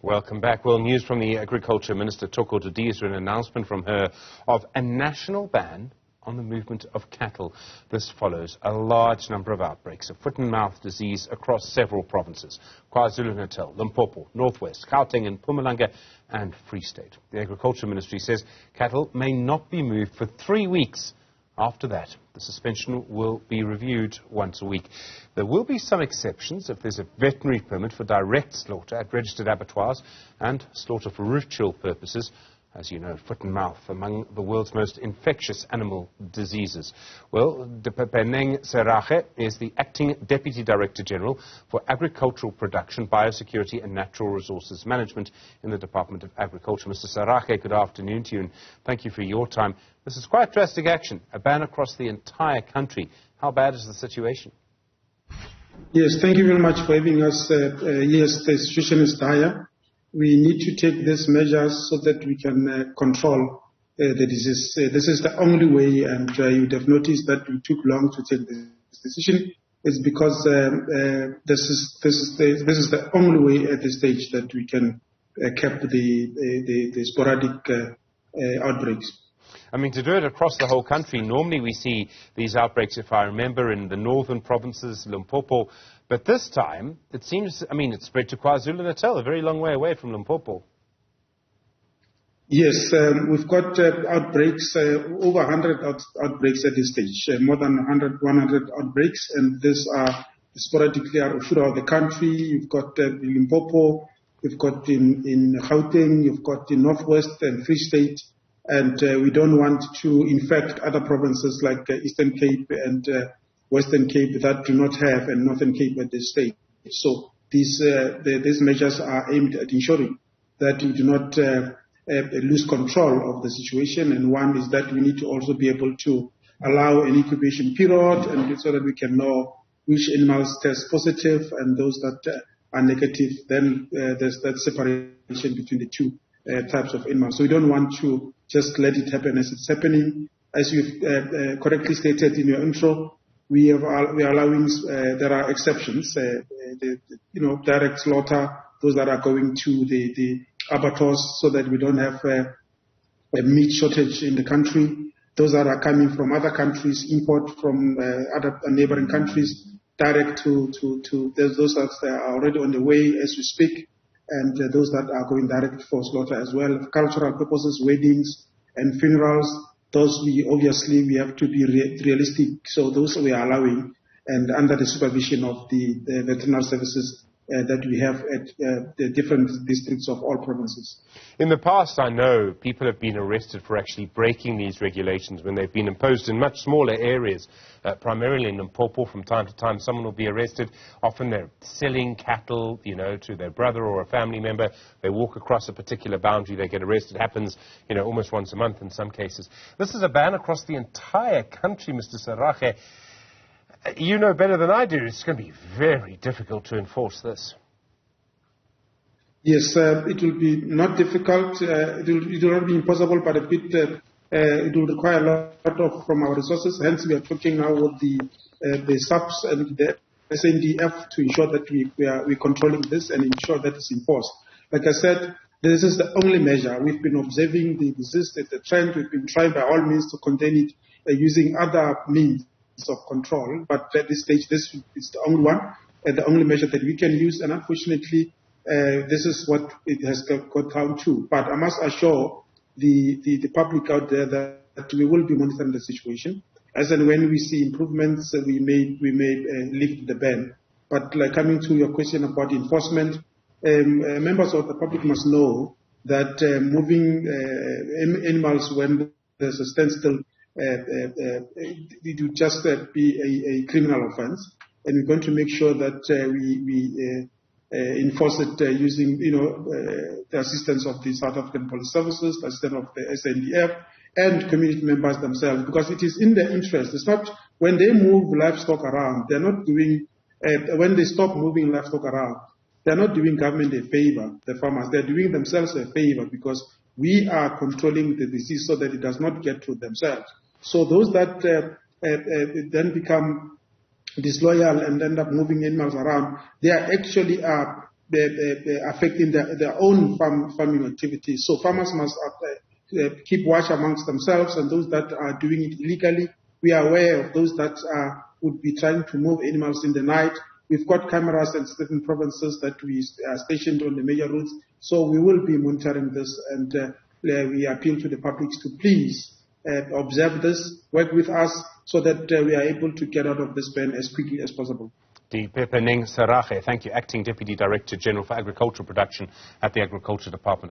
Welcome back. Well, news from the Agriculture Minister Thoko Didiza, an announcement from her of a national ban on the movement of cattle. This follows a large number of outbreaks of foot-and-mouth disease across several provinces: KwaZulu-Natal, Limpopo, Northwest, Gauteng and Mpumalanga and Free State. The Agriculture Ministry says cattle may not be moved for 3 weeks. After that, the suspension will be reviewed once a week. There will be some exceptions if there's a veterinary permit for direct slaughter at registered abattoirs and slaughter for ritual purposes. As you know, foot and mouth among the world's most infectious animal diseases. Well, Dipepenene Serage is the Acting Deputy Director General for Agricultural Production, Biosecurity and Natural Resources Management in the Department of Agriculture. Mr. Serage, good afternoon to you and thank you for your time. This is quite drastic action, a ban across the entire country. How bad is the situation? Yes, thank you very much for having us. Yes, the situation is dire. We need to take these measures so that we can control the disease. This is the only way, and you would have noticed that we took long to take this decision. It's because this is the only way at this stage that we can cap the sporadic outbreaks. I mean, to do it across the whole country, normally we see these outbreaks, if I remember, in the northern provinces, Limpopo. But this time, it seems, I mean, it's spread to KwaZulu-Natal, a very long way away from Limpopo. Yes, we've got outbreaks, over 100 outbreaks at this stage, more than 100 outbreaks, and these are sporadically throughout the country. You've got Limpopo, you've got in Gauteng, you've got in Northwest and Free State, and we don't want to infect other provinces like Eastern Cape and Western Cape that do not have, and Northern Cape at this stage. So these measures are aimed at ensuring that we do not lose control of the situation. And one is that we need to also be able to allow an incubation period, and so that we can know which animals test positive and those that are negative. Then there's that separation between the two types of animals. So we don't want to just let it happen as it's happening. As you've correctly stated in your intro, we are allowing, there are exceptions, direct slaughter, those that are going to the abattoirs so that we don't have a meat shortage in the country. Those that are coming from other countries, import from other neighboring countries, direct to those that are already on the way as we speak, and those that are going direct for slaughter as well. Cultural purposes, weddings and funerals, those we have to be realistic. So those we are allowing, and under the supervision of the veterinary services that we have at the different districts of all provinces. In the past, I know people have been arrested for actually breaking these regulations when they've been imposed in much smaller areas, primarily in Limpopo. From time to time, someone will be arrested. Often they're selling cattle, to their brother or a family member. They walk across a particular boundary, they get arrested. It happens, almost once a month in some cases. This is a ban across the entire country, Mr. Serage. You know better than I do, it's going to be very difficult to enforce this. Yes, it will be not difficult. It will not be impossible, but it will require a lot from our resources. Hence, we are talking now with the SAPs and the SNDF to ensure that we're controlling this and ensure that it's enforced. Like I said, this is the only measure. We've been observing the disease, the trend. We've been trying by all means to contain it using other means of control, but at this stage, this is the only one, the only measure that we can use, and unfortunately, this is what it has got down to. But I must assure the public out there that we will be monitoring the situation. As and when we see improvements, we may lift the ban. But like coming to your question about enforcement, members of the public must know that moving animals when there's a standstill, it would just be a criminal offense, and we're going to make sure that we enforce it using the assistance of the South African Police Services, the assistance of the SNDF and community members themselves, because it is in their interest. It's not when they move livestock around, they're not doing when they stop moving livestock around, they're not doing government a favor, the farmers, they're doing themselves a favor, because we are controlling the disease so that it does not get to themselves. So those that then become disloyal and end up moving animals around, they are actually affecting their own farming activities. So farmers must keep watch amongst themselves, and those that are doing it illegally, we are aware of those that would be trying to move animals in the night. We've got cameras in certain provinces that we are stationed on the major roads, so we will be monitoring this, and we appeal to the public to please observe this, work with us, so that we are able to get out of this ban as quickly as possible. Dipepenene Serage, thank you, Acting Deputy Director General for Agricultural Production at the Agriculture Department.